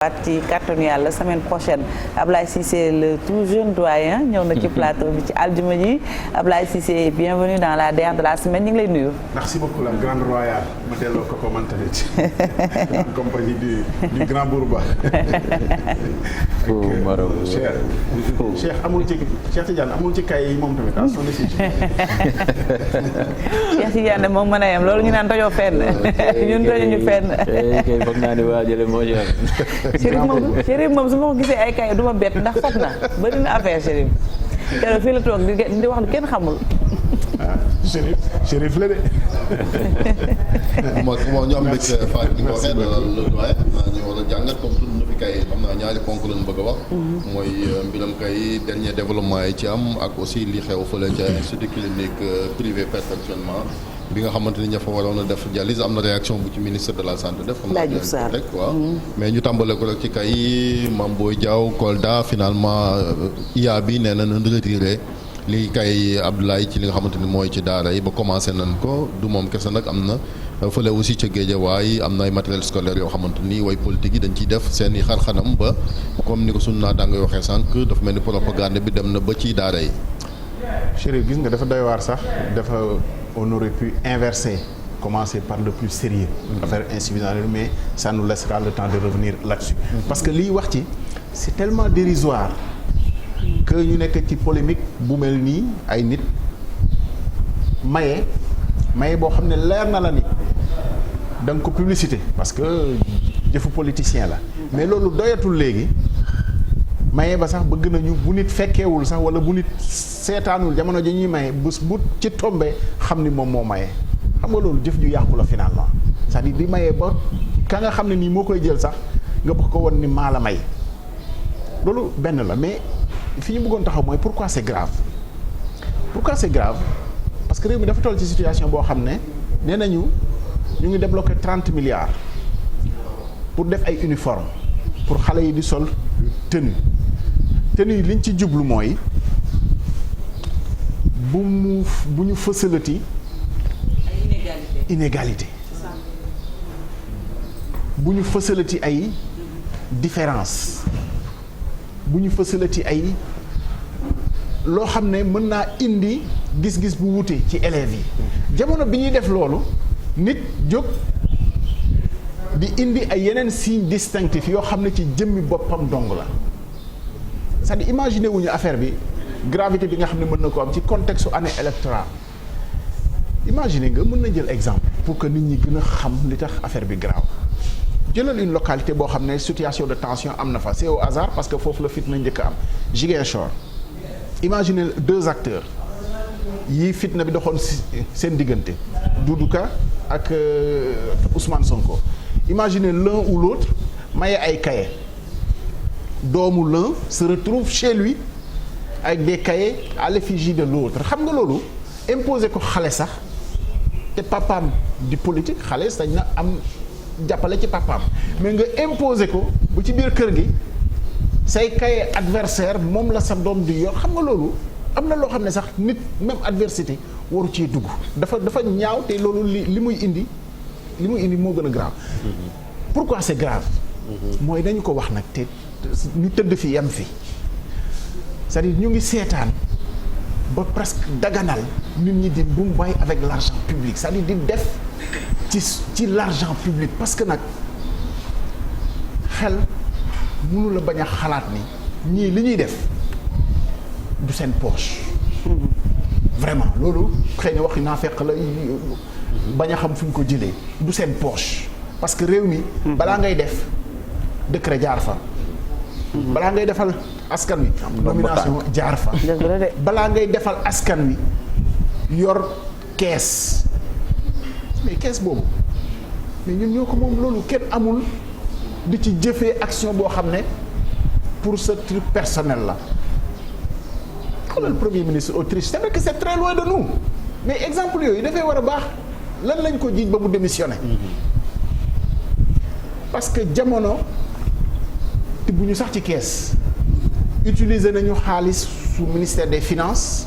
ci kàttanu yàlla semaine prochaine Ablaye Cissé le tout jeune doyen ñëw na ci plateau bi ci aljuma ji Ablaye Cissé bienvenue dans la DER de la semaine ñu ngi lay nuyu. merci beaucoup la grande royale ma delloo ko man tamit en compagnie du grand Bourba. Cheikh amul ci Cheikh Tidiane amul ci kay yi moom tamit ah son décision. Cheikh Tidiane moom mën a yem loolu ñu naan tojoo fenn ñun tojuñu fenn. kay foog naa ni waa jële moo ci Chérif moom su ma ko gisee ay kay du ma bett ndax foog na bëri na affaire Chérif keroog fii la toog di wax lu kenn xamul. ah Chérif la de. moo ñu am mbégte Fatou ni ko waxee dalal le doyen ñu war a jàngat comme tudd na fi kay xam naa ñaari ponk lañu bëgg a wax. mooy mbiram kay dernier développement yi ci am ak aussi li xew fële ca institut clinique privé perfectionnement bi nga xamante ni ña fa waroon a def dialyse am na réaction bu ci ministre de la santé def. xam naa rek waaw. mais ñu tàmbale ko rek ci kay Mame Boye Diao Kolda finalement IA bi nee na nañ retiré li kay Abdoulaye ci li nga xamante ni mooy ci daara yi ba commencé nañ ko du moom kese nag am na fële aussi ca Guédiawaye am na ay matériel scolaire yoo xamante ni way politique yi dañ ciy def seen i xar-xanam ba comme ni ko sunu naataango yi waxee sànq dafa mel ni propagande bi dem na ba ci daara yi. Chérif gis nga dafa doy waar sax dafa on aurait pu inverser commencer par le plus sérieux affaire insuffisance mais ça nous laissera le temps de revenir là-dessus parce que liy wax ci c'est tellement dérisoire que ñu nekk ci polémique bu mel nii ay nit maye boo xam ne leer na la ni da nga ko publicité parce que jëfu politicien la mais loolu doyatul léegi maye ba sax bëgg nañu bu nit fekkeewul sax wala bu nit seetaanul jamono ji ñuy maye bu ci tombee xam ni moom moo maye xam nga loolu jëf ju yàqu la finalement c'est-à-dire di maye ba ka nga xam ne nii moo koy jël sax nga bëgg ko won ni maa la may loolu benn la mais fi ñu bëggoon taxaw mooy pourquoi c'est grave parce que réew mi dafa toll ci situation boo xam ne nee nañu ñu ngi débloqué 30 milliards pour def ay uniformes pour xale yi di sol tenue yi liñ ci jublu mooy bu ñu fësalati inégalité bu ñu fësalati ay différence bu ñu fësalati ay loo xam ne mën naa indi gis-gis bu wute ci élèves yi jamono bi ñuy def loolu nit jóg di indi ay yeneen signes distinctifs yoo xam ne ci jëmmi boppam dong la c'est-à-dire imaginer wuñu affaire bi gravité bi nga xam ne mën na ko am ci contexte su année électorale imaginer nga mën na jël exemple pour que nit ñi gën a xam li tax affaire bi grave jëlal une localité boo xam ne situation de tension am na fa c'est au hasard parce que foofu la fitna njëkk a am Ziguinchor imaginez 2 acteurs yii fitna bi doxoon seen diggante Doudou Ka ak Ousmane Sonko imaginez l'un ou l'autre maye ay cahiers doomu l'un se retrouve chez lui avec des cahiers à l'effigie de l'autre xam nga loolu imposer ko xale sax te papaam di politique xale sañ na am jàppale ci papaam mais nga imposer ko bu ci biir kër gi say cahier adversaire moom la sa doom di yor xam nga loolu am na loo xam ne sax nit même adversité waru ciy dugg dafa ñaaw te loolu li muy indi moo gën a grave. Pourquoi c'est grave. mooy dañu ko wax nag te ñu tëdd fi yem fi c'est-à-dire ñu ngi seetaan ba presque daganal nit ñi di mbumbaay avec l'argent public c'est-à-dire di def ci l'argent public parce que nag xel mënu la bañ a xalaat ni ñii li ñuy def du seen poche vraiment loolu xëy na waxi naa fekk la bañ a xam fu ñu ko jëlee du seen poche parce que réew mi balaa ngay def décret jaar fa balaa ngay defal askan wi nomination jaar fa balaa ngay defal askan wi yor kees mais kees boobu mais ñun ñoo ko moom loolu kenn amul di ci jëfee action boo xam ne pour ce truc personnel la xoolal premier ministre Autriche c'est vrai que c'est très loin de nous mais exemple yooyu dafay war a baax lan lañ ko jiiñ ba mu démissionné parce que jamono te bu ñu sax ci kees utiliser nañu xaalis su ministère des finances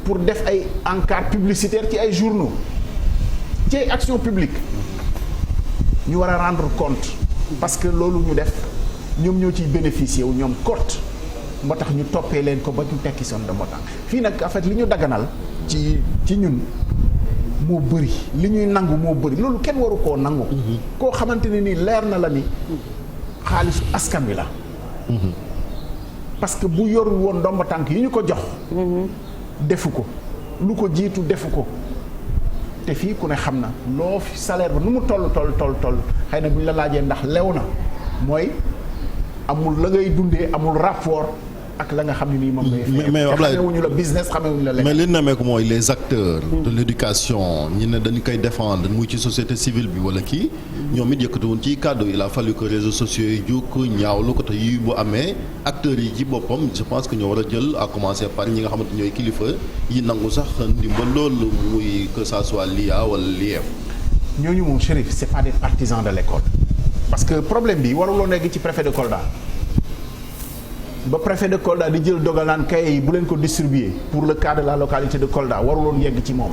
pour def ay encart publicitaire ci ay journaux ci ay action publique ñu war a rendre compte parce que loolu ñu def ñoom ñoo ciy bénéficier wu ñoom cote moo tax ñu toppee leen ko ba ñu tekki son de montant fii nag en fait li ñu daganal ci ñun moo bëri li ñuy nangu moo bëri loolu kenn waru koo nangu. koo xamante ne nii leer na la ni xaalisu askan wi la. parce que bu yorul woon ndomba tànk yi ñu ko jox. defu ko lu ko jiitu defu ko te fii ku ne xam na loo fi salaire ba nu mu toll xëy na bu ñu la laajee ndax lew na mooy amul la ngay dundee amul rapport ak la nga xam ne nii moom ngay mais Ablaye xamewuñu la business xamewuñu la leneen. mais li ñu namee ko mooy les acteurs de l'éducation ñi ne dañu koy défendre muy ci société civile bi wala kii ñoom it yëkkati woon ci kàddu il a fallu que réseaux sociaux yi jóg ñaawlu ko te yi bu amee acteurs yi ci boppam je pense que ñoo war a jël à commencer par ñi nga xamante ñooy kilifa yi nangu sax ndimbal loolu muy que ça soit l'IA wala l'IEF. ñooñu moom Chérif c'est pas des partisans de l'école parce que problème bi waruloo nekk ci préfet de Kolda. ba préfet de Kolda di jël dogal naan cahier yi bu leen ko distribuer pour le cas de la localité de Kolda waruloon yegg ci moom.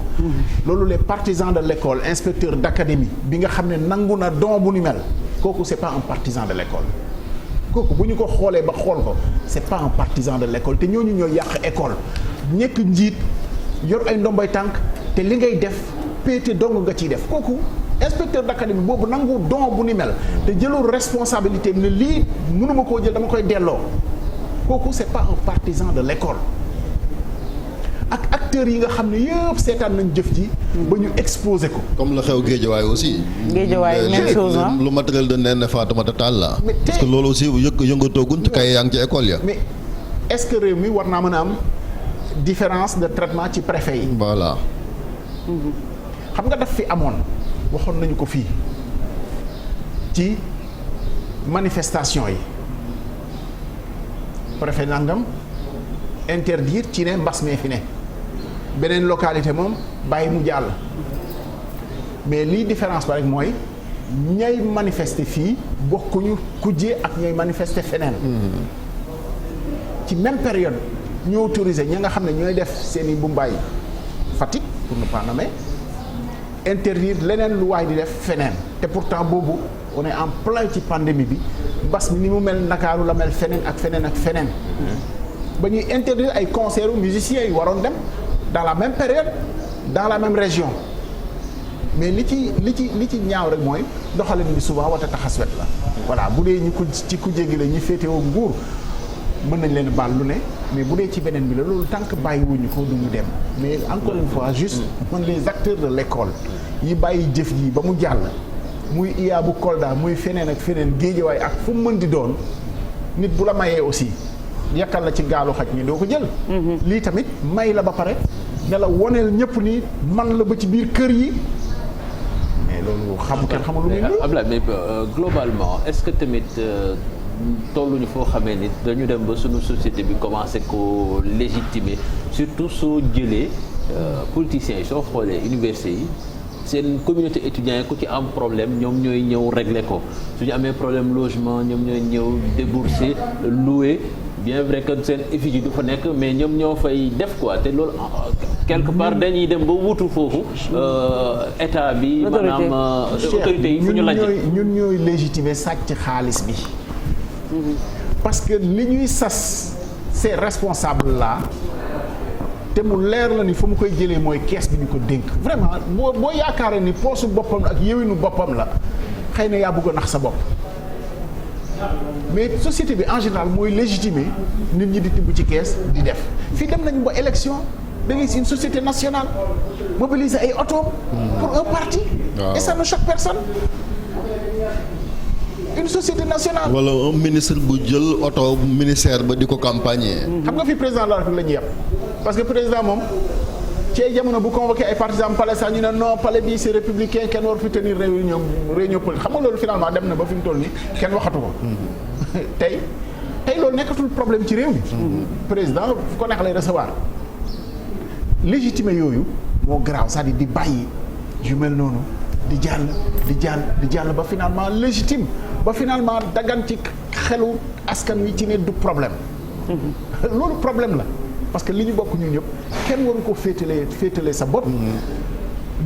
loolu les partisans de l'école inspecteur d'académie bi nga xam ne nangu na don bu ni mel kooku c'est pas un partisan de l'école. kooku bu ñu ko xoolee ba xool ko c'est pas un partisan de l'école te ñooñu ñooy yàq école ñekk njiit yor ay ndombay tànk te li ngay def péete dong nga ciy def kooku. inspecteur d'académie boobu nangu don bu ni mel te jëlul responsabilité ne lii mënuma koo jël dama koy delloo. kooku c'est pas un partisan de l'école ak acteurs yi nga xam ne yëpp seetaan nañ jëf ji ba ñu exposé ko. comme la xew Guédiawaye aussi. Guédiawaye même chose lu matériel de Néné Fatoumata Tall la. parce que loolu aussi yëngatooguñ ci kay yaa ngi ci école ya. mais est-ce que réew mi war naa mën a am différence de traitement ci préfet yi. voilà. xam nga daf fi amoon waxoon nañu ko fii ci manifestation yi. préfet nangam interdire ci ne mbas mee fi ne beneen localité moom bàyyi mu jàll mais lii différence ba rek mooy ñay manifester fii bokkuñu kujje ak ñay manifester feneen ci même période ñu autorisé ñi nga xam ne ñooy def seeni mbumbaay Fatick pour ne pas nommer interdire leneen lu waay di def feneen te pourtant boobu on est en plein ci pandémie bi mbas mi ni mu mel Ndakaaru la mel feneen ak feneen ak feneen ba ñuy interdire ay concerts musiciens yi waroon dem dans la même période dans la même région mais li ci ñaaw rek mooy doxalin bi souvent wata taxas wet la voilà bu dee ñi ko ci ku jéggi la ñi féetewoo nguur mën nañ leen baal lu ne mais bu dee ci beneen bi la loolu tant que bàyyiwuñu ko du ñu dem mais encore une fois juste man les acteurs de l'école yi bàyyi jëf ji ba mu jàll muy IA bu Kolda muy feneen ak feneen Guédiawaye ak fu mu mën di doon nit bu la mayee aussi yakkal la ci gaalu xaj mi doo ko jël. lii tamit may la ba pare ne la woneel ñëpp ni man la ba ci biir kër yi mais loolu kenn xamul lu muy nii. Ablaye mais globalement est-ce que tamit tolluñu foo xamee ni dañu dem ba suñu société bi commencé ko légitimer surtout soo jëlee politiciens yi soo xoolee université yi. seen communauté étudiant yi ku ci am problème ñoom ñooy ñëw régler ko su ñu amee problème logement ñoom ñooy ñëw débourser louer bien vrai que seen effigie du fa nekk mais ñoom ñoo fay def quoi te loolu quelque part dañuy dem ba wutu foofu état bi maanaam autorité yi fu ñu laaj ñun ñooy légitimer sàcc xaalis bi parce que li ñuy sas ces responsables là te mu leer la ni fa mu koy jëlee mooy kees bi ñu ko dénk vraiment boo yaakaaree ni poosu boppam la ak yéwénu boppam la xëy na yaa bëgg a nax sa bopp mais société bi en général mooy légitimer nit ñi di tibb ci kees di def fii dem nañu ba élection da ngay gis une société nationale mobiliser ay oto pour un parti et ça ne choque personne une société nationale wala un ministre bu jël oto ministère ba di ko campagner. xam nga fi président de la République la ñuy yàpp parce que président moom ci jamono bu convoqué ay partisans palais sax ñu ne non palais bi c'est républicain kenn war fi tenir réunion politique xam nga loolu finalement dem na ba fi mu toll nii kenn waxatu ko. tey loolu nekkatul problème ci réew mi. président fu ko neex lay recevoir. légitimé yooyu moo grave c'est-à-dire di bàyyi yu mel noonu di jàll ba finalement légitime ba finalement dagan ci xelu askan wi ci ne du problème. loolu problème la. parce que li ñu bokk ñun ñëpp kenn waru ko féetale sa bopp.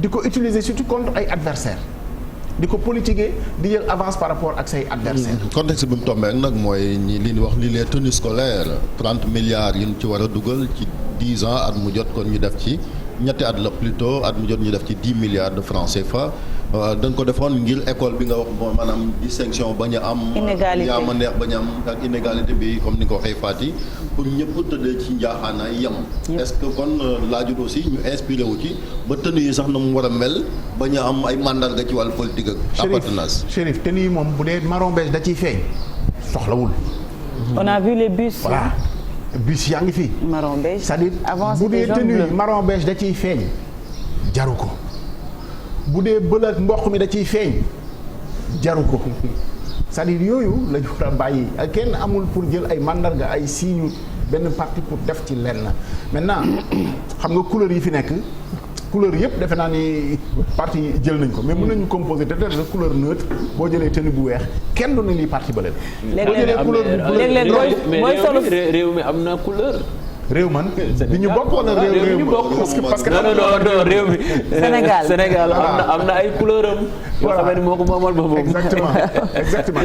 di ko utiliser surtout contre ay adversaires di ko politiquer di jël avance par rapport ak say adversaires. contexte bi mu tombé nag mooy ñi li ñu wax li les tenues scolaires 30 milliards yi ñu ci war a dugal ci 10 ans at mu jot kon ñu def ci ñetti at la plutôt at mu jot ñu def ci 10 milliards de francs CFA. dañ ko defoon ngir école bi nga wax bon maanaam distinction bañ a am. inégalité yaa ma neex bañ a am ak inégalité bi comme ni nga ko waxee Fati pour ñëpp tëddee ci njaaxaanaay yem. est-ce que kon laajut aussi ñu inspiré wu ci ba tenue yi sax na mu war a mel bañ a am ay mandarga ci wàllu politique ak. appartenance Chérif tenue yi moom bu dee marron beige da ciy feeñ soxlawul. on a vu les bus. voilà bus yaa ngi fi. marron beige c'est-à-dire avant bu dee tenue yi marron beige da ciy feeñ jaru ko. bu dee bël ak mboq mi da ciy feeñ jaru ko c'est-à-dire yooyu la ñu war a bàyyi ak kenn amul pour jël ay mandarga ay signes benn parti pour def ci lenn maintenant xam nga couleur yi fi nekk couleur yëpp defe naa ni parti jël nañ ko mais mën nañu composer te de couleur neutre boo jëlee tenue bu weex kenn du ne lii parti bële la. léeg-léeg booy solo réew mi am na couleur. réew man bi ñu bokk wala réew mi parce que non réew mi Sénégal am na ay couleur am yoo xam ne moo ko moomal boppam exactement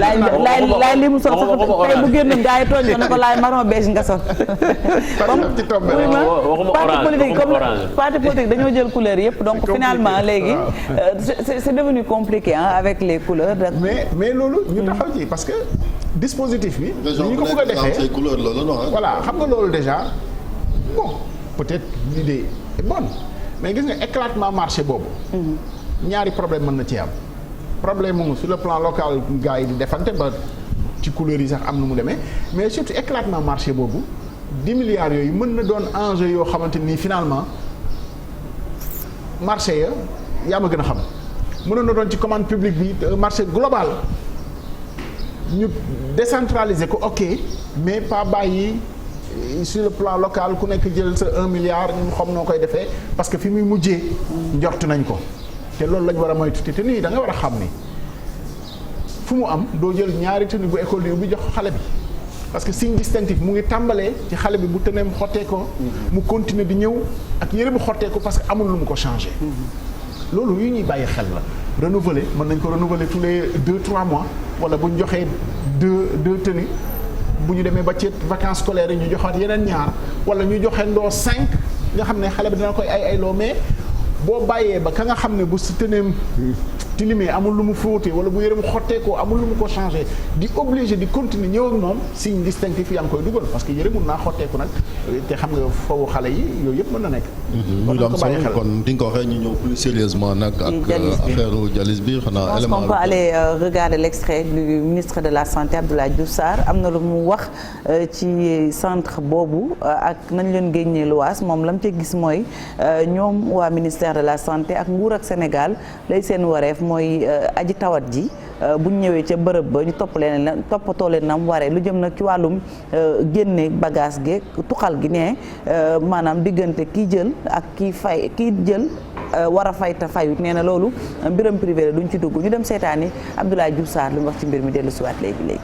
laay li mu sol sax tey bu génn gaa yi tooñ ko ne ko laay marron beige nga sol parti politique dañoo jël couleur yëpp donc finalement léegi c'est devenu compliqué avec les couleurs mais loolu ñu taxaw ci parce que dispositif bi ñu ko bëgg a defee voilà xam nga loolu déjà bon peut-être l'idée est bonne mais gis nga éclatement marché boobu ñaari problème mën na ci am problème moom sur le plan local gars yi di defante ba ci couleurs yi sax am nu mu demee mais surtout éclatement marché boobu 10 milliards yooyu mën na doon enjeu yoo xamante nii finalement marché ya yaa ma gën a xam mënoon na doon ci commande publique bi marché global ñu décentraliser ko ok mais pas bàyyi sur le plan local ku nekk jël sa 1 milliard ñu xam noo koy defee parce que fi muy mujjee njort nañ ko te loolu lañ war a moytu te nii da nga war a xam ni fu mu am doo jël ñaari tenue bu école bi jox xale bi parce que signe distinctif mu ngi tàmbalee ci xale bi bu tëneem xottee ko mu continuer di ñëw ak yëre bu xottee ko parce que amul lu mu ko changé loolu yu ñuy bàyyi xel la renouveler mën nañ ko renouveler tous les 2-3 mois wala bu ñu joxee deux tenues bu ñu demee ba ci vacances scolaires yi ñu joxaat yeneen ñaar wala ñu joxe ndoo 5 nga xam ne xale bi dina koy ay loo mais boo bàyyee ba ka nga xam ne bu si tëneem tilimee amul lu mu fóotee wala bu yërëm xottee ko amul lu mu ko changé di obligé di continuer ñëw ak moom signe distinctif yaa ngi koy dugal parce que yëre mun naa xotteeku nag te xam nga foofu xale yi yooyu yëpp mën na nekk. ñu am solo kon di nga ko waxee ñu ñëw plus sérieusement nag ak affaire dialyse bi xanaa élément. on peut aller regarder l'extrait du ministre de la santé Abdoulaye Diouf Sarr am na lu mu wax ci centre boobu ak nañ leen génnee luwaas moom la mu ca gis mooy ñoom waa ministère de la santé ak nguur ak Sénégal lay seen wareef mooy aji tawat ji bu ñu ñëwee ca bërëb ba ñu toppatoo leen nam waree lu jëm nag ci wàllum génne bagage gi tuxal gi ne maanaam diggante kii jël ak kii jël war a fay te fayut nee na loolu mbiram privé la duñ ci dugg ñu dem seetaani Abdoulaye Diouf Sarr li mu wax ci mbir mi dellu si waat léegi.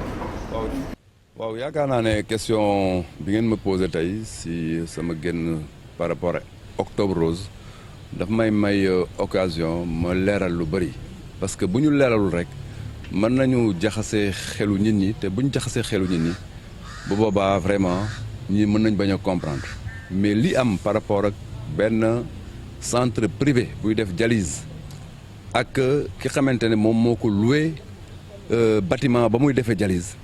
waaw yaakaar naa ne question bi ngeen ma posé tey si sama génn par rapport ak Octobre Rose daf may occasion ma leeral lu bëri parce que bu ñu leeralul rek mën nañu jaxase xelu nit ñi te bu ñu jaxasee xelu nit ñi bu boobaa vraiment ñi mën nañ bañ a comprendre mais li am par rapport ak benn centre privé buy def dialyse ak ki xamante ne moom moo ko loué bâtiment ba muy defee dialyse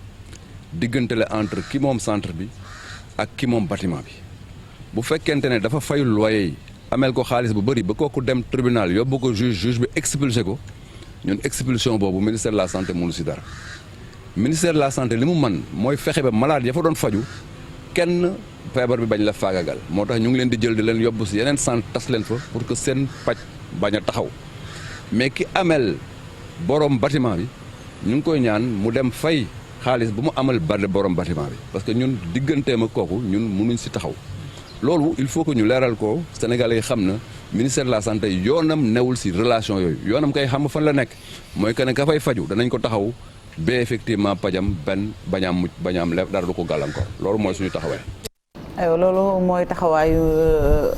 diggante la entre ki moom centre bi ak ki moom bâtiment bi bu fekkente ne dafa fayul loyer yi amel ko xaalis bu bëri ba kooku dem tribunal yóbbu ko juge bi expulsé ko ñun expulsion boobu ministère de la santé mënu si dara ministère de la santé li mu man mooy fexe ba malade ya fa doon faju kenn feebar bi bañ la faagagal moo tax ñu ngi leen di jël di leen yóbbu si yeneen centre tas leen fa pour que seen paj bañ a taxaw mais ki amel borom bâtiment bi ñu ngi koy ñaan mu dem fay xaalis bu mu amal bari borom bâtiment bi parce que ñun digganteem ak kooku ñun mënuñ si taxaw loolu il faut que ñu leeral ko Sénégalais yi xam na ministère de la santé yoonam newul si relation yooyu yoonam kay xam fan la nekk mooy que ne ka fay faju danañ ko taxaw ba effectivement pajam bañ am dara du ko gàllankoor loolu mooy suñu taxawaay. aywa loolu mooy taxawaayu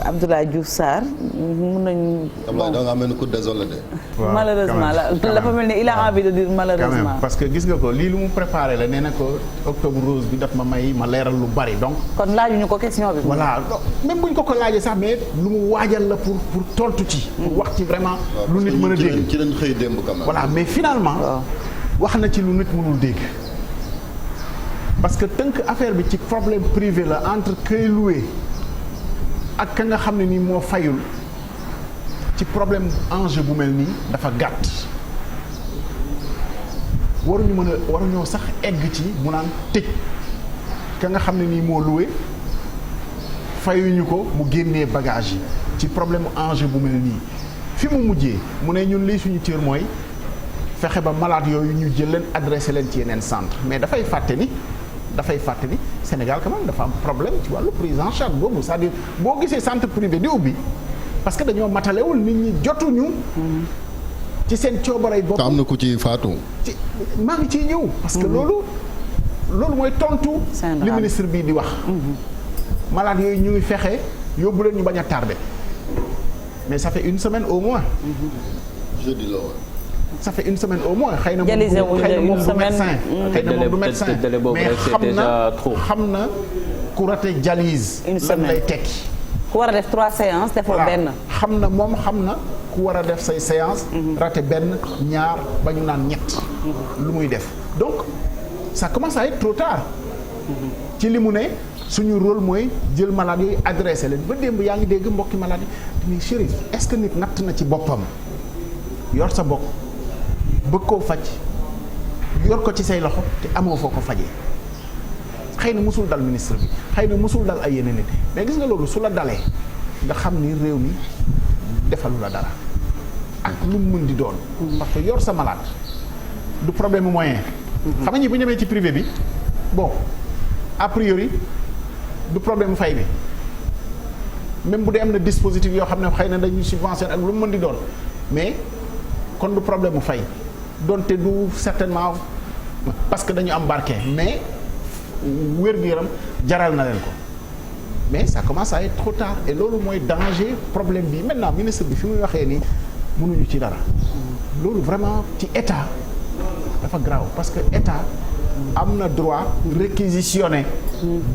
Abdoulaye Diouf Sarr mun nañu. Abdoulaye da nga mel ni ku désolé de. malheureusement dafa mel ni il a envie de dire malheureusement. parce que gis nga ko lii lu mu préparé la nee na ko octobre rose bi daf ma may ma leeral lu bari donc. kon laajuñu ko question bi. voilà même buñ ko laajee sax mais lu mu waajal la pour tontu ci. pour wax ci vraiment lu nit mën a dégg. ci lañ xëy démb quand même. voilà mais finalement. wax na ci lu nit mënul dégg. parce que tënk affaire bi ci problème privé la entre kay loué ak ka nga xam ne nii moo fayul ci problème enjeu bu mel nii dafa gàtt waruñoo sax egg ci mu naan tëj ka nga xam ne nii moo loué fayuñu ko mu génnee bagage yi ci problème enjeu bu mel nii fi mu mujjee mu ne ñun lii suñu cër mooy fexe ba malade yooyu ñu jël leen adressé leen ci yeneen centre mais dafay fàtte ni Sénégal quand même dafa am problème ci wàllu prise en charge boobu c'est-à-dire boo gisee centre privé di ubbi parce que dañoo matalewul nit ñi jotuñu ci seen coobaray bopp. am na ku ci faatu. ci maa ngi ciy ñëw. parce que loolu mooy tontu. li ministre bii di wax. malade yooyu ñu ngi fexe yóbbu leen ñu bañ a tardé mais ça fait une semaine au moins. jeudi la woon. ça fait une semaine au moins xëy na moom du médecin mais xam na ku raté dialyse lan lay tekki ku war a def 3 séances defoo benn xam na ku war a def say séance raté benn ñaar ba ñu naan ñett lu muy def donc ça commence à être trop tard ci li mu ne suñu rôle mooy jël malade yooyu adressé leen ba démb yaa ngi dégg mbokki malade yi mais Chérif est-ce que nit natt na ci boppam yor sa bopp bëgg koo faj yor ko ci say loxo te amoo foo ko fajee xëy na musul dal ministre bi xëy na musul dal ay yeneen nit mais gis nga loolu su la dalee nga xam ni réew mi defalu la dara ak lu mu mën di doon. parce que yor sa malade du problème moyen. xam nga ñi bu ñemee ci privé bi bon a priori du problème fay bi même bu dee am na dispositif yoo xam ne xëy na dañuy subventionné ak lu mu mën di doon mais kon du problème mu fay. donte du certainement parce que dañu am barke mais wér-gu-yaram jaral na leen ko mais ça commence à être trop tard et loolu mooy danger problème bi maintenant ministre bi fi muy waxee nii mënuñu ci dara loolu vraiment ci état dafa grave parce que état am na droit réquisitionner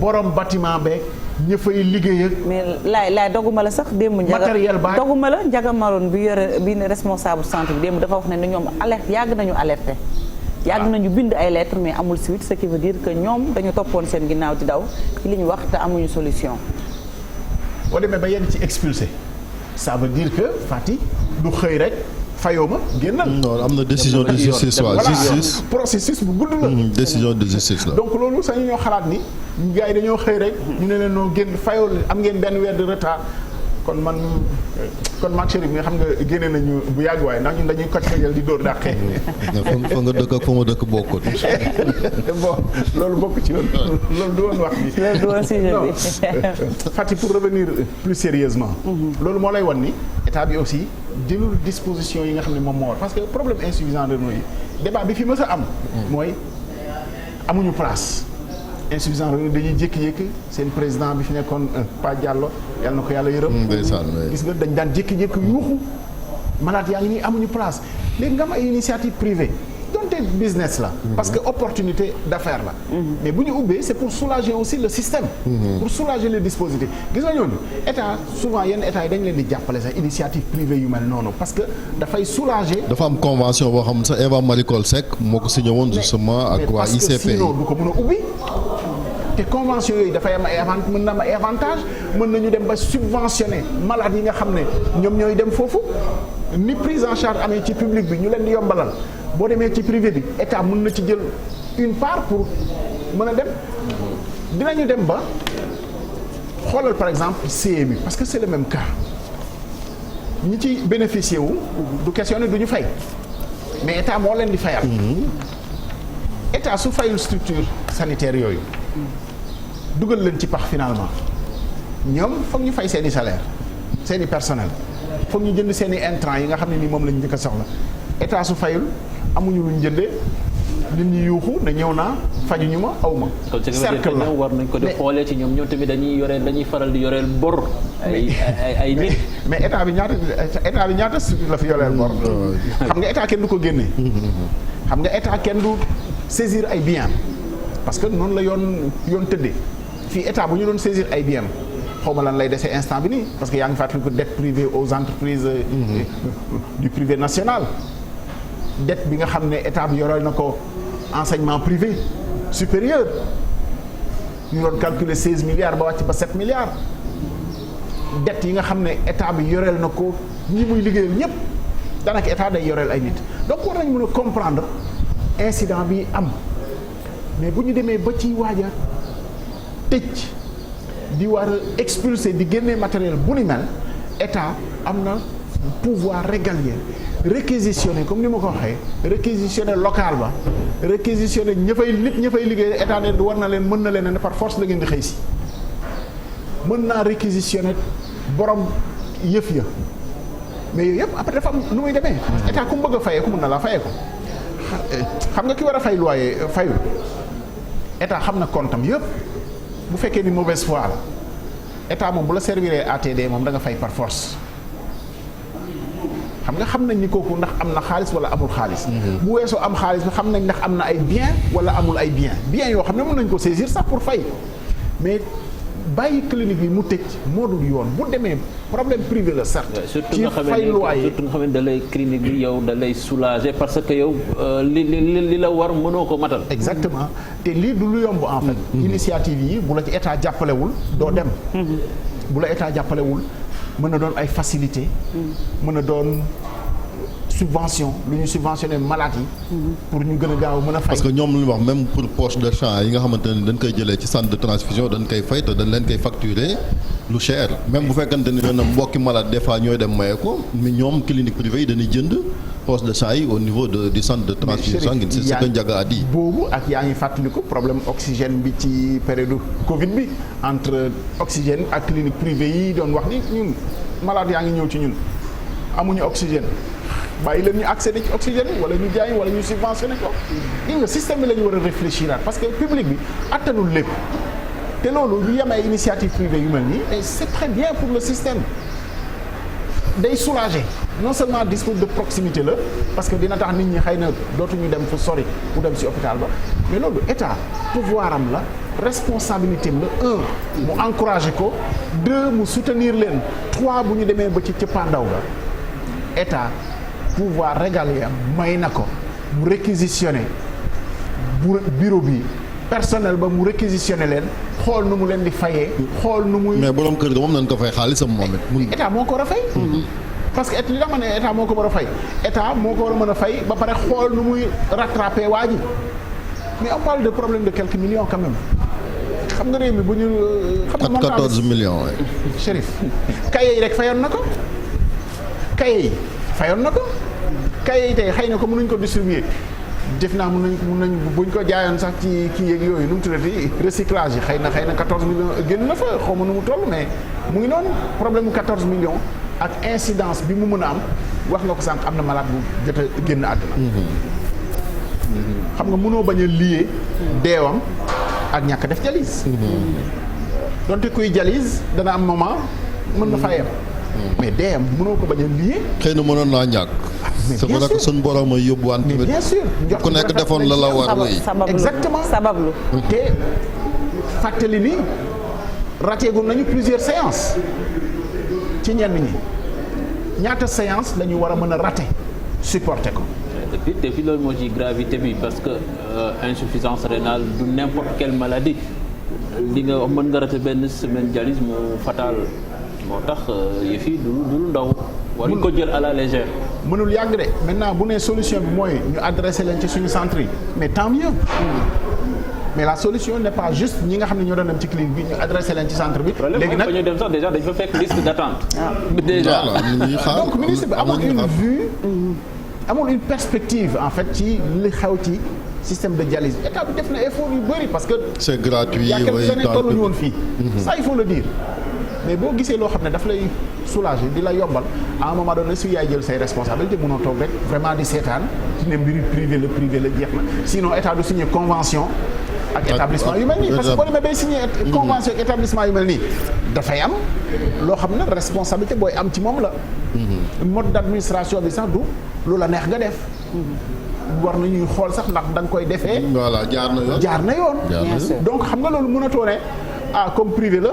borom bâtiment beeg ña fay liggéey ak. mais laay doguma la sax démb. matériel ba doguma la Ndiaga Maroon bi yore bi ne responsable centre bi démb dafa wax ne ñoom alerte yàgg nañu alerté. yàgg nañu bind ay lettres mais amul suite ce qui veut dire que ñoom dañu toppoon seen ginnaaw di daw ci li ñu wax te amuñu solution. boo demee ba yenn ci expulsé ça veut dire que Fatick du xëy rek. fayoo ma génnal. non am na décision de justice waaw justice processus bu gudd la. décision de justice la. donc loolu sax ñoo xalaat ni gars yi dañoo xëy rek ñu ne leen noo génn fayoo am ngeen benn weer de retard kon maag Chérif nga xam nga génne nañu bu yàgg waaye ndax ñun dañuy koj-kojal di dóor dàqee. fa nga dëkk ak fa ma dëkk bokkut. bon loolu bokk ci woon loolu du woon wax bi. loolu du woon sujet bi. Fatick pour revenir plus sérieusement loolu moo lay wan ni état bi aussi jëlul disposition yi nga xam ne moom moo war parce que problème insuffisant de noyyi débat bi fi mës a am mooy amuñu place insuffisant de noyyi dañuy jékki-jékki seen président bi fi nekkoon Pa Diallo yàlla na ko yàlla yërëm gis nga dañ daan jékki-jékki yuuxu malade yaa ngi nii amuñu place léegi nga am ay initiative privée donte business la parce que opportunité d'affaires la mais bu ñu ubbee c'est pour soulager aussi le système pour soulager les dispositifs gis nga ñooñu état souvent yenn état yi dañ leen di jàppale sax initiative privée yu mel noonu parce que dafay soulager dafa am convention boo xam ne sax Eva Marie Coll Seck moo ko signé woon justement ak waa ICP parce que sinon du ko mën a ubbi te convention yooyu dafay am ay mën na am ay avantage mën nañu dem ba subventionner malades yi nga xam ne ñoom ñooy dem foofu ni prise en charge amee ci public bi ñu leen di yombalal boo demee ci privé bi état mën na ci jël une part pour mën a dem dinañu dem ba xoolal par exemple CMU parce que c'est le même cas ñi ci bénéficier wu du question ne du ñu fay mais état moo leen di fayal état su fayul structure sanitaire yooyu dugal leen ci pax finalement ñoom foog ñu fay seeni salaire seeni personnel foog ñu jënd seeni intrants yi nga xam ne ni moom lañu njëkk a soxla état su fayul amuñu luñ jëndee nit ñi yuuxu ne ñëw naa fajuñu ma aw ma. cercle la war nañ ko di xoolee ci ñoom tamit dañuy faral di yoreel bor. ay nit. mais état bi ñaata la fi yoreel bor. xam nga état kenn du ko génne. xam nga état kenn du saisir ay biens parce que noonu la yoon tëddee fii état bu ñu doon saisir ay biens xaw ma lan lay dese instant bi nii parce que yaa ngi fàttali ko dette privée aux entreprises du privé national. dette bi nga xam ne état bi yoreel na ko enseignement privé supérieur ñu doon calculer 16 milliards ba wàcc ba 7 milliards dette yi nga xam ne état bi yoreel na ko ñi muy liggéeyal ñëpp daanaka état day yoreel ay nit donc war nañ mën a comprendre incident bi am mais bu ñu demee ba ci waaj a tëj di war a expulser di génnee matériel bu ni mel état am na pouvoir régalien réquisitionner comme ni ma ko waxee réquisitionner local ba réquisitionner ña fay liggéey état ne war na leen mën na leen ne par force la ngeen di xëy si mën naa réquisitionner borom yëf ya mais yooyu yëpp après dafa am nu muy demee. état ku mu bëgg a fayee ko mën na laa fayee ko xam nga ki war a fay loyer fayul état xam na compte am yëpp bu fekkee ni mauvaise foi la état moom bu la serviree ATD moom da nga fay par force. xam nañ ni kooku ndax am na xaalis wala amul xaalis. bu weesoo am xaalis bi xam nañ ndax am na ay bien wala amul ay bien yoo xam ne mën nañ ko saisir sax pour fay mais bàyyi clinique bi mu tëj moo dul yoon bu demee problème privé la certes. ci fay loyer surtout nga xam ne da lay clinique bi yow da lay soulager parce que yow li la war mënoo ko matal. exactement te lii du lu yomb en fait. initiative yi bu la ci état jàppalewul doo dem. bu la état jàppalewul. mën na doon ay facilité mën na doon subvention lu ñu subventionné malade yi pour ñu gën a gaaw mën a fay. parce que ñoom lu ñu wax même pour poche de sang yi nga xamante ne dañ koy jëlee ci centre de transfusion dañ koy fay te dañ leen koy facturer lu cher même bu fekkante ne na mbokki malade des fois ñooy dem maye ko mais ñoom clinique privée yi dañuy jënd poche de sang yi au niveau du centre de transfusion sanguine c'est ce que Ndiaga a dit. boobu ak yaa ngi fàttaliku problème oxygène bi ci période Covid bi entre oxygène ak clinique privée yi doon wax ni ñun malade yaa ngi ñëw ci ñun amuñu oxygène bàyyi leen ñu accéder ci oxygène wala ñu jaay wala ñu subventionné ko. gis nga système bi la ñu war a réfléchir parce que public bi attanul lépp te loolu ñu yem ay initiative privée yu mel nii et c'est très bien pour le système day soulager non seulement dispositif de proximité la parce que dina tax nit ñi xëy na dootuñu dem fu sori bu dem ci hôpital ba mais loolu état pouvoir am la responsabilité am la mu encourager ko 2 mu soutenir leen 3 bu ñu demee ba ci cëppaandaw ga état pouvoir régalien may na ko mu réquisitionner bureau bi personnel ba mu réquisitionner leen xool nu mu leen di fayee xool nu muy. mais borom kër ga moom nañ ko fay xaalisam moom it. état moo ko war a fay. parce que li tax ma ne état moo ko war a fay état moo ko war a mën a fay ba pare xool nu muy rattraper waa ji mais on parle de problème de quelques millions quand même xam nga réew mi bu ñu. xam nga 14 millions waay. Chérif kaye yi rek fayoon na ko kaye yi fayoon na ko kaye yi tey xëy na ko mënuñ ko distribuer def naa mën nañ buñ ko jaayoon sax ci kii yeeg yooyu nu mu tuddati recyclage yi xëy na 14 millions génn na fa xaw ma nu mu toll mais mu ngi noonu problème mu 14 millions ak incidence bi mu mën a am wax nga ko sànq am na malade bu jot a génn àdduna. xam nga mënoo bañ a lié deewam ak ñàkk def dialyse. donte kuy dialyse dana am moment mën na fayam. mais deewam mënoo ko bañ a lié. xëy na mënoon naa ñàkk. mais c'est vrai que suñu borom a yóbbuwaan. mais bien sûr ku nekk defoon la la war a exactement sabablu te fàttali ni rateegul nañu plusieurs séances ci ñenn ñi ñaata séance la ñu war a mën a rater supporter ko. te fi loolu moo ci gravité bi parce que insuffisance rénale du n'importe quelle maladie li nga wax mën nga rater benn semaine dialyse mu fatal moo tax yëf yi du ndaw. waruñ ko jël à la légère. mënul yàgg de maintenant bu nee solution bi mooy ñu adressé leen ci suñu centre yi mais tant mieux mais la solution n'est pas juste ñi nga xam ne ñoo doon dem ci clinique bi ñu adressé leen ci centre bi. léegi nag ñu dem sax déjà dañ fa fekk liste d'attente. déjà donc ministre bi amul une vue amul une perspective en fait ci li xew ci système de dialyse état bi def na effort yu bëri parce que. c'est gratuit. il y a quelques années tolluñu woon fii. ça il faut le dire. mais boo gisee loo xam ne daf lay soulager di la yombal à un moment donné su yaay jël say responsabilités mënoo toog rek vraiment di seetaan ci ne mbiri privé la jeex na sinon état du signer convention ak établissement yu mel nii parce que boo demee bay signer convention ak établissement yu mel nii dafay am loo xam ne responsabilité booy am ci moom la mode d'administration bi sax du lu la neex nga def war na ñuy xool sax ndax da nga koy defee voilà jaar na yoon donc xam nga loolu mënatoo ne comme privé la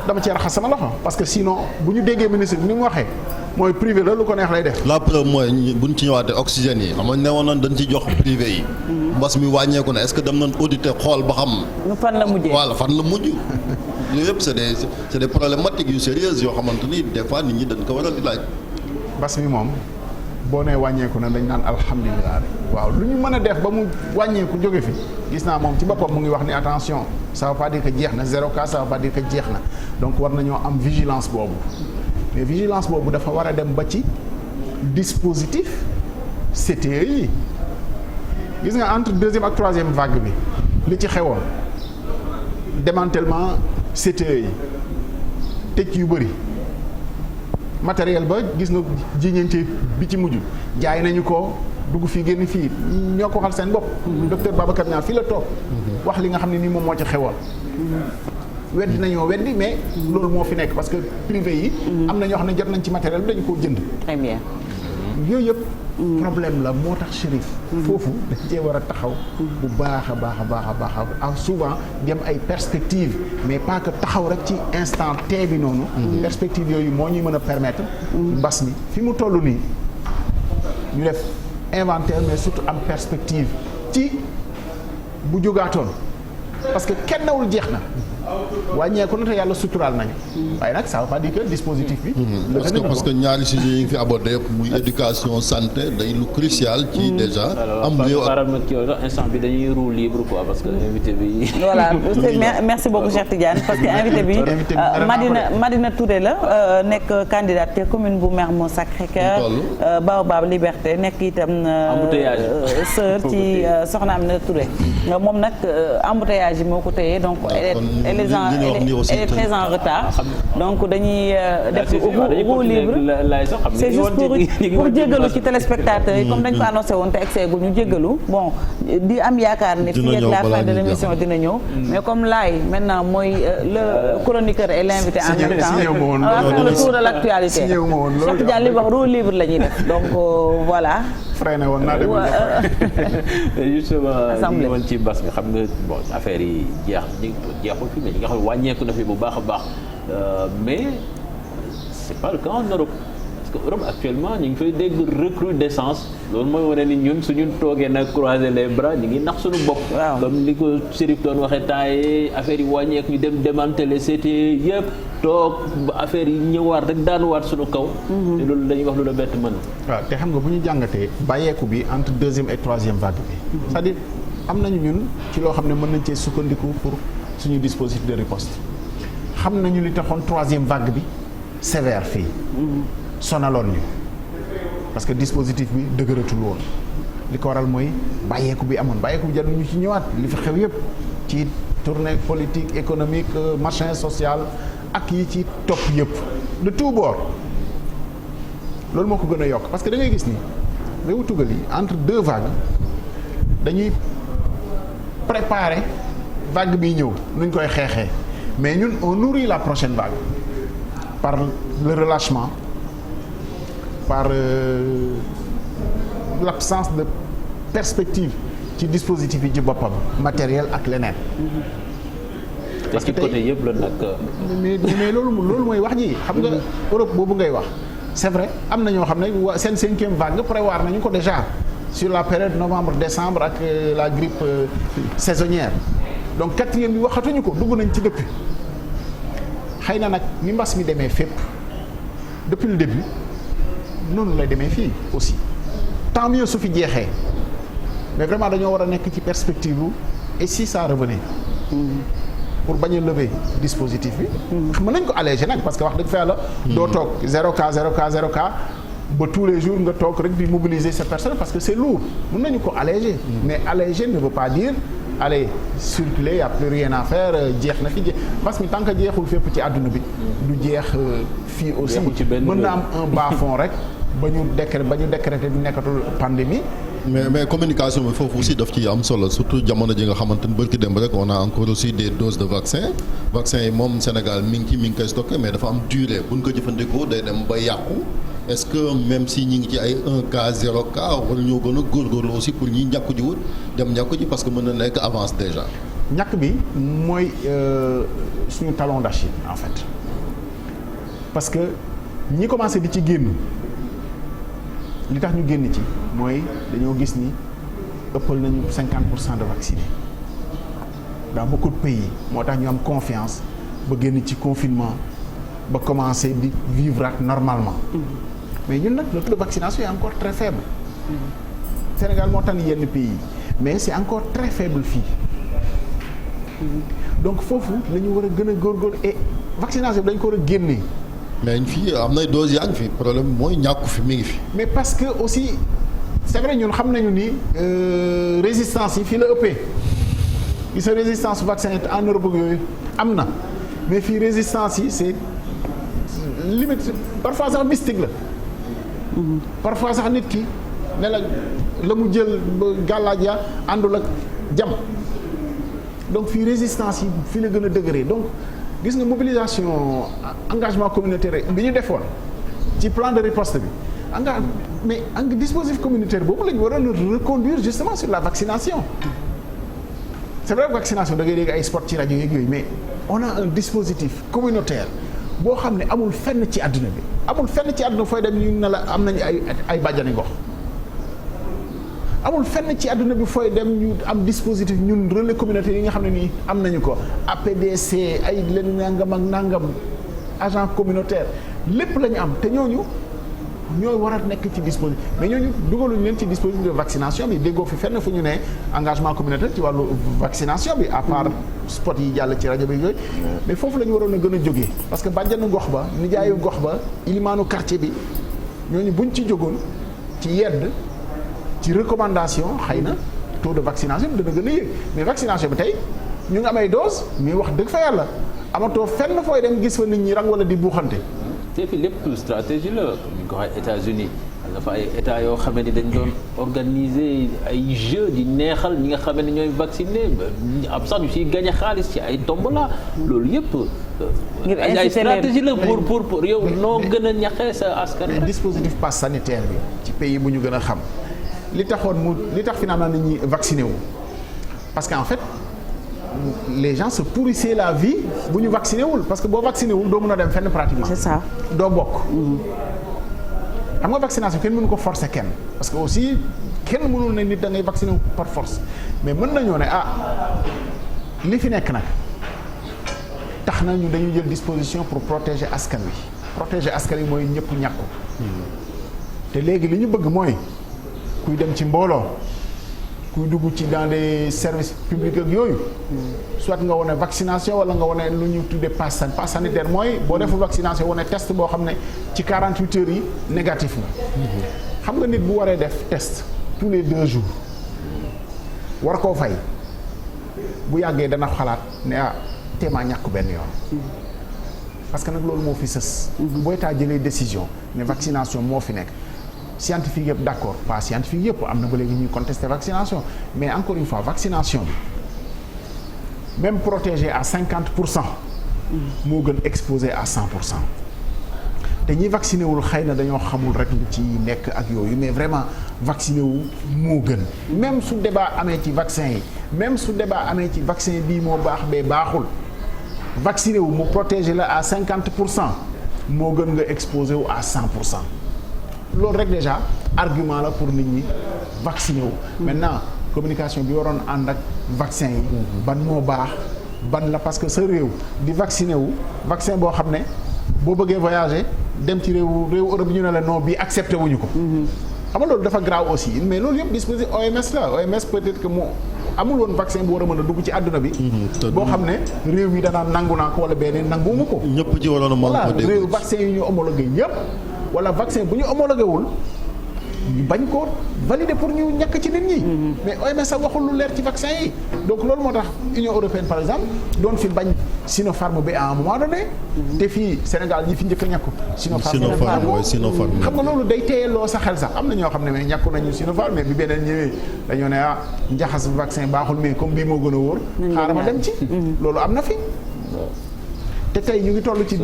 dama ci raxas sama loxo parce que sinon bu ñu déggee ministre bi ni mu waxee mooy privé la lu ko neex lay def. la preuve mooy buñ ci ñëwaatee oxygène yi xam nga ne woon nañ dañ ci jox privé yi. mbas mi wàññeeku na est-ce que dem nañ auditer xool ba xam. fan la mujjee voilà fan la mujj. yooyu yëpp c'est des problématiques yu sérieuses yoo xamante ni des fois nit ñi dañ ko war a di laaj. mbas mi moom boo nee wàññeeku na dañ naan alhamdulilah rek waaw lu ñu mën a def ba mu wàññeeku jóge fi gis naa moom ci boppam mu ngi wax ni attention ça veut pas dire que jeex na 0 cas ça veut pas dire que jeex na donc war nañoo am vigilance boobu mais vigilance boobu dafa war a dem ba ci dispositif CTE yi gis nga entre deuxième ak troisième vague bi li ci xewoon démantèlement CTE yi tëj yu bëri matériel ba gis nga jiñante bi ci mujj jaay nañu ko dugg fii génn fii ñoo ko waxal seen bopp docteur Babacar Niang fii la toog wax li nga xam ne nii moom moo ci xewoon weddi nañoo weddi mais loolu moo fi nekk parce que privé yi am na ñoo xam ne jot nañ ci matériel bi dañu koo jënd très bien yooyu yëpp problème la moo tax Chérif foofu dañ cee war a taxaw bu baax a baax a baax a baax a souvent dem ay perspectives mais pas que taxaw rek ci instant T bi noonu perspectives yooyu moo ñuy mën a permettre mbas mi fi mu toll nii ñu def inventaire mais surtout am perspective ci bu jógaatoon parce que kenn nawul jeex na wàññeeku na te yàlla suturaal nañu waaye nag ça veut pas dire que dispositif bi parce que ñaari sujets yi ngi fi abordé yëpp muy éducation santé day lu crucial ci déjà am réew ak instant bi dañuy roue libre quoi parce que invité bi voilà merci beaucoup Cheikh Tidiane parce que invité bi Madina Touré la nekk candidate te commune bu Mermoz Sacré-Cœur Baobab Liberté nekk itam sœur ci soxna Amina Touré moom nag embouteillage yi moo ko téye donc elle est très en retard donc dañuy def roue libre c'est juste pour jéggalu ci téléspectateurs yi comme dañ ko annoncé woon te egseegul ñu jéggalu bon di am yaakaar ne fii ak la fin de l'émission dina ñëw mais comme laay maintenant mooy le chroniqueur et l'invité en même temps on va faire le tour de l'actualité Cheikh Tidiane li wax roue libre la ñuy def donc voilà freiné woon naa justement ñu woon ci mbas mi xam nga bon affaire yi jeexul fi mais ñi nga xam ne wàññeeku na fi bu baax a baax mais c'est pas le cas en Europe parce que Europe actuellement ñu ngi fay dégg recrudescence loolu mooy wane ni ñun suñu toogee nag croiser les bras ñu ngi nax suñu bopp comme ni ko Chérif doon waxee temps yi affaire yi wàññeeku ñu dem démanteler CTE yëpp toog affaire yi ñëwaat rek daanuwaat suñu kaw te loolu dañuy wax lu la bett mën waaw te xam nga bu ñu jàngatee bàyyeeku bi entre deuxième et troisième vague bi c'est-à-dire am nañu ñun ci loo xam ne mën nañ cee sukkandiku pour suñu dispositif de riposte xam nañu li taxoon troisième vague bi sévère fii sonaloon ñu parce que dispositif bi dëgëratul woon li ko waral mooy bàyyeeku bi amoon bàyyeeku bi jarul ñu ci ñëwaat li fi xew yëpp ci tournée politique économique machin social ak yi ci topp yëpp de tout bord loolu moo ko gën a yokk parce que da ngay gis ni réewu tugal yi entre deux vagues dañuy préparer vague bi ñëw nuñ koy xeexee mais ñun on nourrit la prochaine vague par le relâchement par l'absence de perspective ci dispositif yi ci boppam matériel ak leneen. parce que côté yëpp la nag. mais loolu mooy wax ji xam nga Europe boobu ngay wax c'est vrai am na ñoo xam ne seen cinquième vague prévoir nañu ko déjà sur la période novembre décembre ak la grippe saisonnière donc quatrième bi waxatuñu ko dugg nañ ci depuis xëy na nag ni mbas mi demee fépp depuis le début noonu lay demee fii aussi tant mieux su fi jeexee mais vraiment dañoo war a nekk ci perspective bu et si ça revenait pour bañ a lever dispositif bi mën nañ ko alléger nag parce que wax dëgg fa yàlla doo toog 0 cas 0 cas 0 cas ba tous les jours nga toog rek di mobiliser ces personnes parce que c'est lourd mën nañu ko alléger mais alléger ne veut pas dire allez circuler y a plus rien à faire jeex na fi parce que tant que jeexul fépp ci àdduna bi du jeex fii aussi mën na am un bas-fond rek ba ñu décréter bi nekkatul pandémie. mais communication bi foofu aussi daf ci am solo surtout jamono ji nga xamante ni bërki démb rek on a encore aussi des doses de vaccin yi moom Sénégal mi ngi koy stocké mais dafa am durée bu ñu ko jëfandikoo day dem ba yàqu est-ce que même si ñi ngi ci ay 1 cas 0 cas wala ñoo gën a góorgóorlu aussi pour ñi ñàkku ji wut dem ñàkku ji parce que mën na nekk avance déjà. ñàkk bi mooy suñu talon d'Achille en fait parce que ñi commencé di ci génn. li tax ñu génn ci mooy dañoo gis ni ëppal nañu 50% de vaccinés dans beaucoup de pays moo tax ñu am confiance ba génn ci confinement ba commencer di vivre ak normalement mais ñun nag le taux de vaccination est encore très faible Sénégal moo tax ni yenn pays mais c'est encore très faible fii donc foofu la ñu war a gën a góorgóorlu et vaccination bi dañ ko war a génnee. mais fii am na dose yaa ngi fi problème mooy ñàkku fi mi ngi fi. mais parce que aussi c'est vrai ñun xam nañu ni résistance yi fii la ëppee gis nga résistance vaccin en Europe yooyu am na mais fii résistance yi c'est limite parfois sax mystique la. parfois sax nit ki ne la mu jël gàllaaj ya àndul ak jam donc fii résistance yi fii la gën a dëgëree donc. gis nga mobilisation engagement communautaire bi ñu defoon ci plan de riposte bi mais dispositif communautaire boobu la ñu waroon a reconduire justement sur la vaccination c'est vrai que vaccination da ngay dégg ay sport ci rajo yeeg yooyu mais on a un dispositif communautaire boo xam ne amul fenn ci àdduna bi amul fenn ci àdduna fooy dem ñu ne la am nañu ay bàjjani gox amul fenn ci àdduna bi fooy dem ñu am dispositif ñun relais communautaire yi nga xam ne nii am nañu ko APDC ay leen nangam ak nangam agent communautaire lépp la ñu am te ñooñu ñooy war a nekk ci dispositif mais ñooñu dugaluñu leen ci dispositif de vaccination bi déggoo fi fenn fu ñu ne engagement communautaire ci wàllu vaccination bi à part spot yi jàll ci rajo bi yooyu mais foofu la ñu waroon a gën a jógee parce que bàjjanu gox ba nijaayu gox ba ilimaanu quartier bi ñooñu buñ ci jógoon ci yedd ci recommandation xëy na taux de vaccination bi dana gën a yéeg mais vaccination bi tey ñu ngi am ay dose mais wax dëgg fa yàlla amatoo fenn fooy dem gis fa nit ñi rang wala di buuxante. te fi lépp stratégie la comme ni ko waxee États-Unis am na fa ay états yoo xam ne dañ doon organiser ay jeux di neexal ñi nga xam ne ñooy vacciné am sax ñu ciy gagné xaalis ci ay tombola loolu yëpp. ngir ay stratégie la pour yow noo gën a ñaxee sa askan. dispositif passe sanitaire bi ci pays bu ñu gën a xam. li tax finalement nit ñi vacciné wu parce que en fait les gens se pourrissaient la vie bu ñu vacciné wul parce que boo vacciné wul doo mën a dem fenn pratiquement. c'est ça doo bokk. xam nga vaccination kenn mënu ko forcer kenn parce que aussi kenn mënul ne nit da ngay vacciné wu par force mais mën nañoo ne li fi nekk nag tax na ñu dañuy jël disposition pour protéger askan wi mooy ñëpp ñàkku te léegi li ñu bëgg mooy. kuy dem ci mbooloo kuy dugg ci dans les services publics ak yooyu soit nga wane vaccination wala nga wane lu ñu tuddee pass sanitaire mooy boo deful vaccination wane test boo xam ne ci 48 heures yi négatif la xam nga nit bu waree def test tous les 2 jours war koo fay bu yàggee dana xalaat ne téemaa ñàkk benn yoon parce que nag loolu moo fi sës booy taa jëlee décision ne vaccination moo fi nekk scientifique yëpp d'accord pas scientifique yëpp am na ba léegi ñuy contester vaccination mais encore une fois vaccination bi même protégé à 50% moo gën exposé à 100% te ñi vacciné wul xëy na dañoo xamul rek li ci nekk ak yooyu mais vraiment vacciné wu moo gën même su débat amee ci vaccin yi même su débat amee ci vaccin bii moo baax bee baaxul vacciné wu mu protégé la à 50% moo gën nga exposé wu à 100%. loolu rek déjà argument la pour nit ñi vacciné wu. maintenant communication bi waroon ànd ak vaccin yi. ban moo baax ban la parce que sa réew di vacciné wu vaccin boo xam ne boo bëggee voyager dem ci réewu Europe ñu ne la non bii accepté wuñu ko. xam nga loolu dafa grave aussi mais loolu yëpp dispositif OMS la OMS peut-être que moo amul woon vaccin bu war a mën a dugg ci àdduna bi. boo xam ne réew mi danaan nangu naa ko wala beneen nanguwuma ko. ñëpp ci waroon a mën ko dégg réew vaccin yi ñu homologué yëpp. wala vaccin bu ñu homologué wul ñu bañ ko valider pour ñu ñàkk ci nit ñi. mais OMS sax waxul lu leer ci vaccin yi. donc loolu moo tax Union européenne par exemple doon fi bañ Sinopharm bi à un moment donné. te fii Sénégal ñi fi njëkk a ñàkku. Sinopharm mooy Sinopharm. xam nga loolu day téyeloo sa xel sax am na ñoo xam ne mais ñàkku nañu Sinopharm mais bi beneen ñëwee dañoo ne njaxas vaccin baaxul mais comme bii moo gën a wóor. xaaral ma dem ci. loolu am na fi. te tey ñu ngi toll ci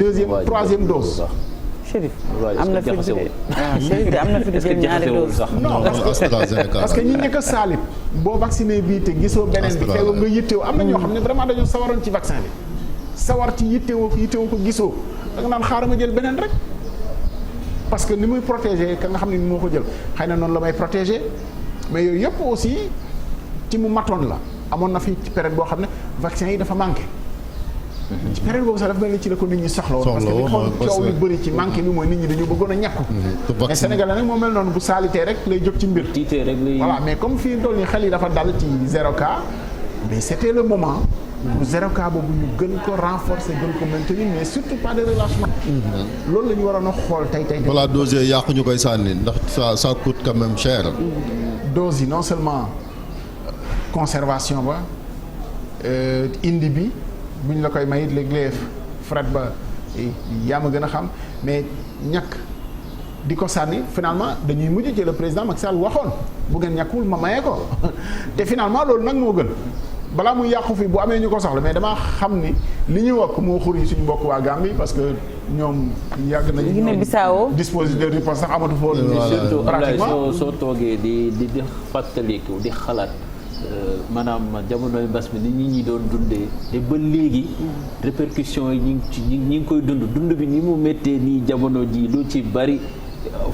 troisième dose. Chérif am na fi am na fi jël ñaari dose. non parce que ñi njëkk a saalib boo vacciné bii te gisoo beneen bi feebar nga yittewoo am na ñoo xam ne vraiment dañoo sawaroon ci vaccin bi sawar ci yittewoo ko gisoo da nga naan xaaral ma jël beneen rek parce que ni muy protéger ka nga xam ne ni moo ko jël xëy na noonu la may protéger mais yooyu yëpp aussi ci mu matoon la amoon na fi ci période boo xam ne vaccin yi dafa manqué. ci période boobu sax dafa mel ni ci la ko nit ñi soxla woon parce que li xool coow lu bëri ci manqué bi mooy nit ñi dañu bëggoon a ñàkku mais Sénégalais nag moo mel noonu bu saalitee rek lay jóg ci mbir voilà mais comme fii toll nii xel yi dafa dal ci 0 cas mais c'était le moment pour 0 cas boobu ñu gën ko renforcer gën ko maintenir mais surtout pas de relâchement loolu la ñu waroon a xool tey voilà dose yi yàqu ñu koy sànni ndax ça coûte quand même cher dose yi non seulement conservation ba indi bi bu ñu la koy may léeg-léeg fret ba yaa ma gën a xam mais ñàkk di ko sànni finalement dañuy mujj ci le président Macky Sall waxoon bu ngeen ñàkkul ma maye ko te finalement loolu nag moo gën balaa muy yàqu fi bu amee ñu ko soxla mais damaa xam ni li ñuy wax moo xur yi suñu mbokk waa Gambie parce que ñoom yàgg nañu. Guinée-Bissau dispositif de riposte sax amatu foofu. surtout Abdoulaye soo toogee di fàttaliku di xalaat. maanaam jamonoy mbas mi ni nit ñi doon dundee te ba léegi répercussions yi ñi ngi koy dund bi ni mu méttee nii jamono ji lu ci bari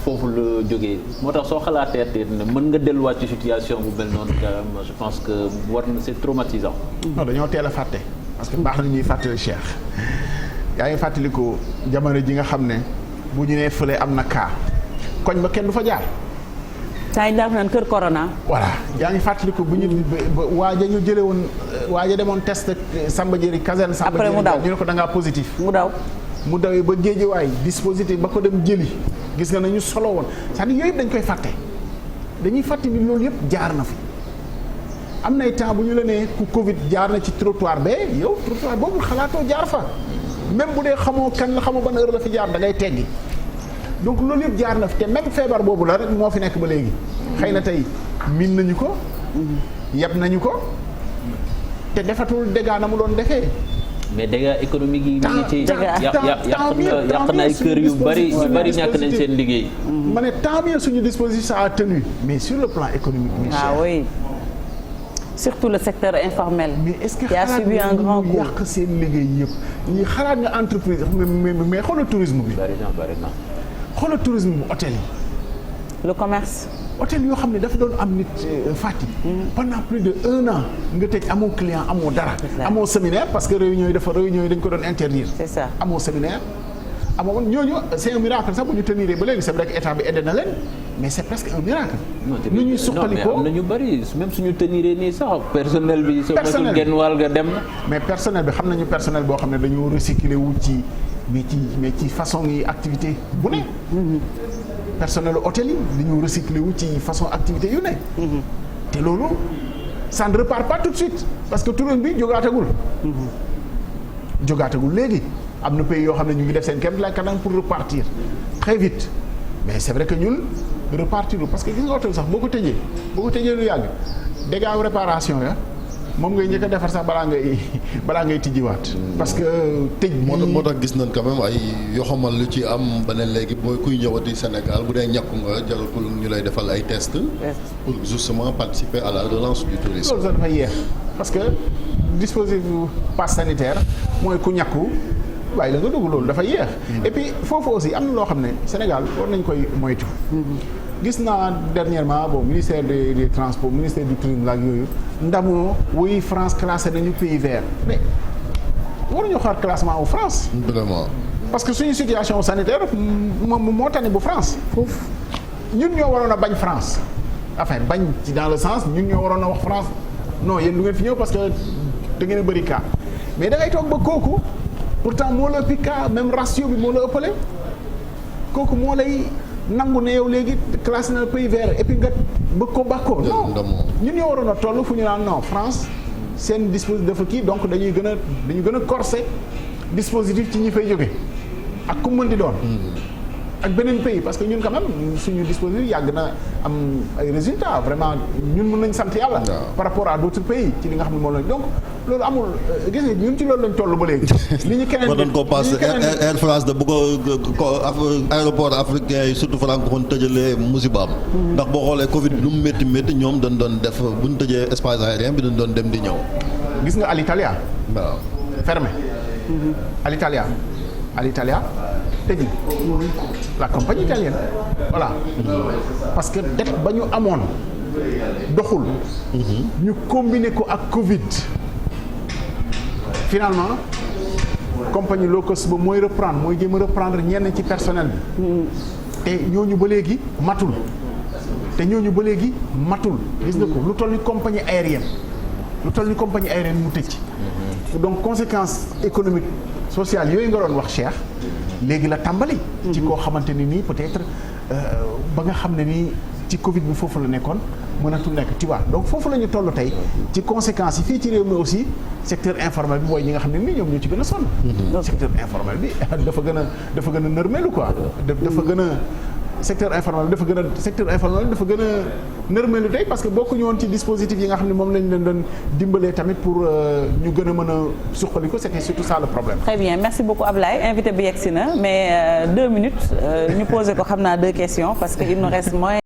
foofu la jógee moo tax soo xalaatee te ne mën nga delluwaat ci situation bu mel noonu quand même je pense que war na c'est traumatisant. non dañoo teel a fàtte parce que baax na ñuy fàttali Cheikh yaa ngi fàttaliku jamono ji nga xam ne bu ñu nee fële am na cas koñ ba kenn du fa jaar. saa yi daal naan kër corona. voilà yaa ngi fàttaliku bu ñu waaja ñu jëlee woon waaja demoon test Samba Diéry caserne Samba Diéry. après mu daw ñu ne ko da ngaa positif. mu dawee ba Géejawaay dispositif ba ko dem jëli gis nga nañu solo woon c'est-à-dire yooyu yëpp dañ koy fàtte dañuy fàtte ni loolu yëpp jaar na fi am nay temps bu ñu la nee ku Covid jaar na ci trottoir bee yow trottoir boobu xalaatoo jaar fa même bu dee xamoo kan la xamoo ban heure la fi jaar da ngay teggi. donc loolu yëpp jaar na fi te même feebar boobu la rek moo fi nekk ba léegi xëy na tey miin nañu ko yeb nañu ko te defatul dégâts na mu doon defee. mais dégâts économiques yi ñu ngi ci yàq na ay kër yu bari ñàkk nañ seen liggéey. ma ne tant mieux suñu dispositif a tenu mais sur le plan économique. oui surtout le secteur informel. mais est-ce que qui a subi un grand coup yàq seen liggéey yëpp ñi xalaat nga entreprise mais xoolal tourisme bi. bari na. xoolal tourisme bu hôtel yi. le commerce. hôtel yoo xam ne dafa doon am nit Fatick. pendant plus de 1 an nga tëj amoo client amoo dara. amoo séminaire parce que réunion yi dañ ko doon interdire. c'est ça amoo séminaire. amoo ñooñu c'est un miracle sax bu ñu tenir ba léegi c'est vrai que état bi aidé na leen mais c'est presque un miracle. nu ñuy suqalikoo non mais am na ñu bari même suñu tenir nii sax personnel bi. personnel genn wàll nga dem. mais personnel bi xam nañu personnel boo xam ne dañoo recycler wu ci mais ci façon yi activité bu ne. personnel hôtel yi dañoo recycler wu ci façon activité yu ne. te loolu ça ne repart pas tout de suite parce que tourisme bi jógaatagul. jógaatagul léegi. am na pays yoo xam ne ñu ngi def seen kéem la kanam pour repartir très vite mais c'est vrai que ñun repartir parce que gis nga hôtel sax boo ko tëjee lu yàgg dégâts réparation ya moom ngay njëkk a defar sax balaa ngay tijjiwaat. parce que tëj moo tax gis nañ quand même ay yoo xamal lu ci am ba ne léegi booy kuy ñëwati Sénégal bu dee ñàkku nga jaratul ñu lay defal ay tests. pour justement participer à la relance du tourisme. loolu sax dafa yéex parce que dispositif passe sanitaire mooy ku ñàkku. waaye la nga dugg loolu dafa yéex. et puis foofu aussi am na loo xam ne Sénégal war nañ koy moytu. gis naa dernièrement ministère des transports ministère du tourisme la ak yooyu ndamoo wuy France classé nañu pays vert mais waruñu xaar classement wu France. vraiment. parce que suñu situation sanitaire moo tane bu France. foofu ñun ñoo waroon a bañ France enfin bañ ci dans le sens ñun ñoo waroon a wax France non yéen du ngeen fi ñëw parce que da ngeen a bëri cas mais da ngay toog ba kooku. pourtant moo la ëppi cas même ratio bi moo la ëppale kooku moo lay nangu ne yow léegi classe na pays vert et puis nga bëgg ko bàkkoo non ñun ñoo waroon a toll fu ñu naan non France seen dispositif dafa kii donc dañu gën a corser dispositif ci ñi fay jóge ak ku mën di doon ak beneen pays parce que ñun quand même suñu dispositif yàgg na am ay résultats vraiment ñun mën nañ sant yàlla par rapport à d'autres pays ci li nga xam ne moom lañ donc loolu amul gis nga ñun ci loolu lañ toll ba léegi li ñu keneen doon ko passe Air France de bu ko aéroport africain yi surtout francophone tëjalee musibaam ndax boo xoolee Covid bi lu mu métti ñoom dañ doon def bu ñu tëjee espace aérien bi dañ doon dem di ñëw gis nga Alitalia waaw fermé Alitalia tëj la compagnie italienne voilà parce que dette ba ñu amoon doxul ñu combiner ko ak Covid finalement compagnie low cost ba mooy jéem a reprendre ñenn ci personnel bi te ñooñu ba léegi matul gis nga ko lu toll ni compagnie aérienne mu tëj donc conséquences économiques sociales yooyu nga doon wax Cheikh léegi la tàmbali ci koo xamante ni nii peut-être ba nga xam ne nii ci Covid bi foofu la nekkoon mënatul nekk tu vois donc foofu la ñu toll tey ci conséquences yi fii ci réew mi aussi secteur informel bi mooy ñi nga xam ne nii ñoom ñoo ci gën a sonn secteur informel bi dafa gën a nërmeelu quoi dafa gën a secteur informel dafa gën a nërmeelu tey parce que bokkuñu woon ci dispositif yi nga xam ne moom lañ leen doon dimbalee tamit pour ñu gën a mën a suqali ko c'était surtout ça le problème. Très bien merci beaucoup Ablaye invité bi yegsi na mais 2 minutes ñu posé ko xam naa 2 questions parce que il nous reste moins